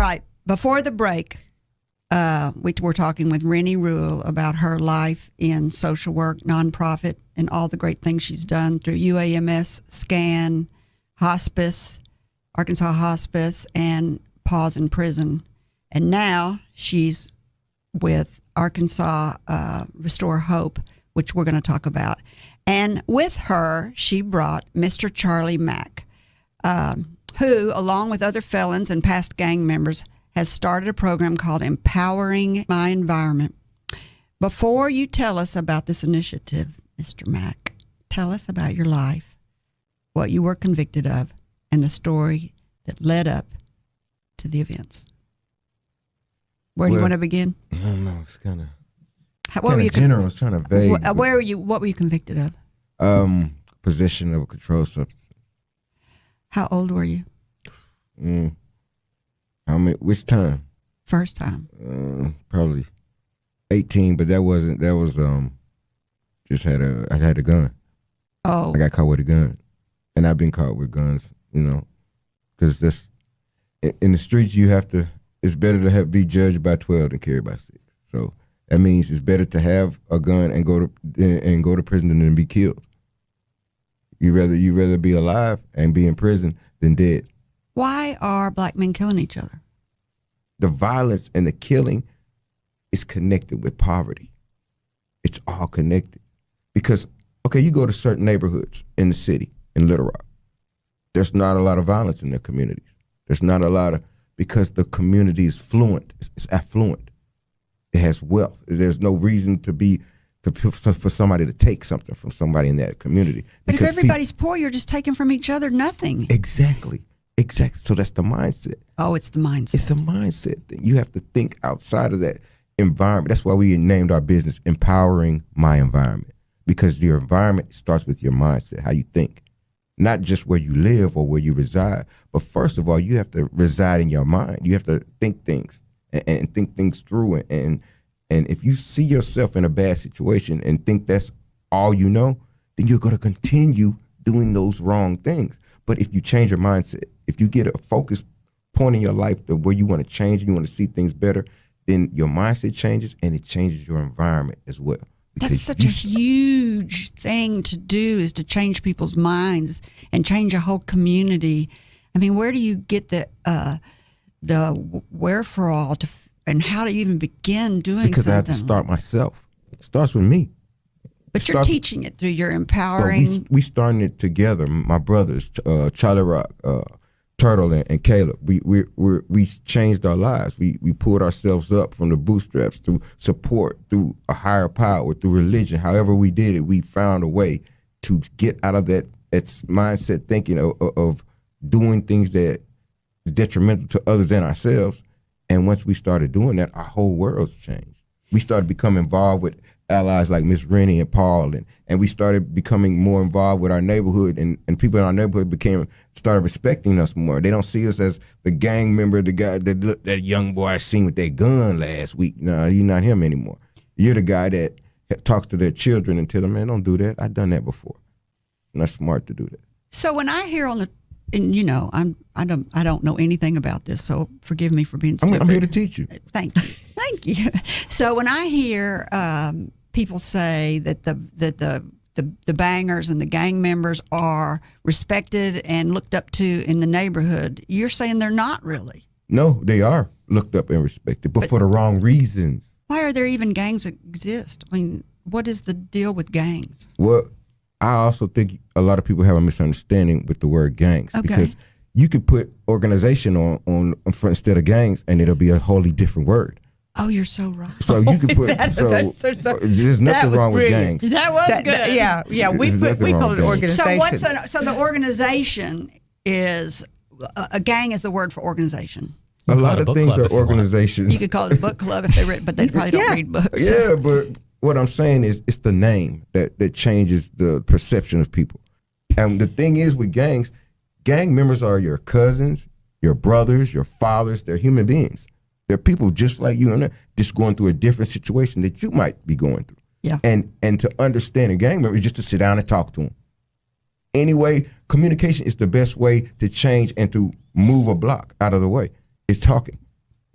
right. Before the break, we were talking with Renie about her life in social work, nonprofit, and all the great things she's done through UAMS, SCAN, hospice, Arkansas Hospice, and Pause in Prison. And now she's with Arkansas Restore Hope, which we're going to talk about. And with her, she brought Mr. Charlie Mack, who, along with other felons and past gang members, has started a program called Empowering My Environment. Before you tell us about this initiative, Mr. Mack, tell us about your life, what you were convicted of, and the story that led up to the events. Where do you want to begin? I don't know. It's kind of general. It's kind of vague. What were you convicted of? Possession of a controlled substance. How old were you? Which time? First time. Probably 18, but that was I had a gun. Oh. I got caught with a gun, and I've been caught with guns. Because this in the streets it's better to be judged by 12 than carried by 6. So that means it's better to have a gun and go to prison than be killed. You rather be alive and be in prison than dead. Why are black men killing each other? The violence and the killing is connected with poverty. It's all connected. Because, okay, you go to certain neighborhoods in the city, in Little Rock. There's not a lot of violence in their communities. There's not a lot of, because the community is fluent, it's affluent. It has wealth. There's no reason for somebody to take something from somebody in that community. But if everybody's poor, you're just taking from each other nothing. Exactly. So that's the mindset. Oh, it's the mindset. It's a mindset thing. You have to think outside of that environment. That's why we named our business Empowering My Environment, because your environment starts with your mindset, how you think, not just where you live or where you reside. But first of all, you have to reside in your mind. You have to think things and think things through. And if you see yourself in a bad situation and think that's all you know, then you're going to continue doing those wrong things. But if you change your mindset, if you get a focus point in your life to where you want to change and you want to see things better, then your mindset changes and it changes your environment as well. That's such a huge thing to do, is to change people's minds and change a whole community. I mean, where do you get the wherefore and how to even begin doing something? Because I have to start myself. It starts with me. But you're teaching it through your empowering. We starting it together. My brothers, Charlie Rock, Turtle, and Caleb. We changed our lives. We pulled ourselves up from the bootstraps through support, through a higher power, through religion. However we did it, we found a way to get out of that mindset thinking of doing things that is detrimental to others and ourselves. And once we started doing that, our whole world's changed. We started becoming involved with allies like Miss Renie and Paul, and we started becoming more involved with our neighborhood, and people in our neighborhood started respecting us more. They don't see us as the gang member, the guy that young boy I seen with that gun last week. No, you're not him anymore. You're the guy that talks to their children and tell them, man, don't do that. I've done that before. It's not smart to do that. So when I hear I don't know anything about this, so forgive me for being stupid. I'm here to teach you. Thank you. So when I hear people say that the bangers and the gang members are respected and looked up to in the neighborhood, you're saying they're not really? No, they are looked up and respected, but for the wrong reasons. Why are there even gangs that exist? I mean, what is the deal with gangs? Well, I also think a lot of people have a misunderstanding with the word gangs. Okay. Because you could put organization on front instead of gangs, and it'll be a wholly different word. Oh, you're so right. So you could put there's nothing wrong with gangs. That was good. Yeah. We call it organization. So the organization is a gang is the word for organization. A lot of things are organizations. You could call it a book club if they read, but they probably don't read books. Yeah, but what I'm saying is it's the name that changes the perception of people. And the thing is with gangs, gang members are your cousins, your brothers, your fathers. They're human beings. They're people just like you, and they're just going through a different situation that you might be going through. Yeah. And to understand a gang member is just to sit down and talk to them. Anyway, communication is the best way to change and to move a block out of the way. It's talking.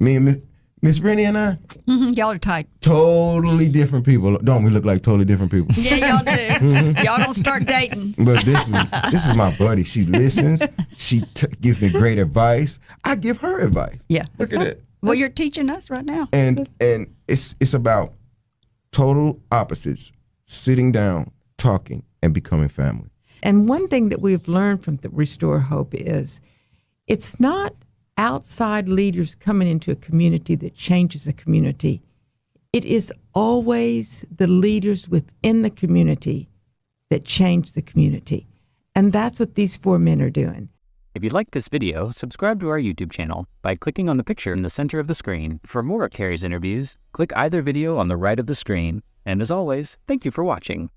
Me and Miss Renie and I, y'all are tight. Totally different people. Don't we look like totally different people? Yeah, y'all do. Y'all don't start dating. But this is my buddy. She listens. She gives me great advice. I give her advice. Yeah. Look at it. Well, you're teaching us right now. And it's about total opposites, sitting down, talking, and becoming family. And one thing that we've learned from the Restore Hope is it's not outside leaders coming into a community that changes a community. It is always the leaders within the community that change the community. And that's what these 4 men are doing. If you liked this video, subscribe to our YouTube channel by clicking on the picture in the center of the screen. For more of Kerry's interviews, click either video on the right of the screen. And as always, thank you for watching.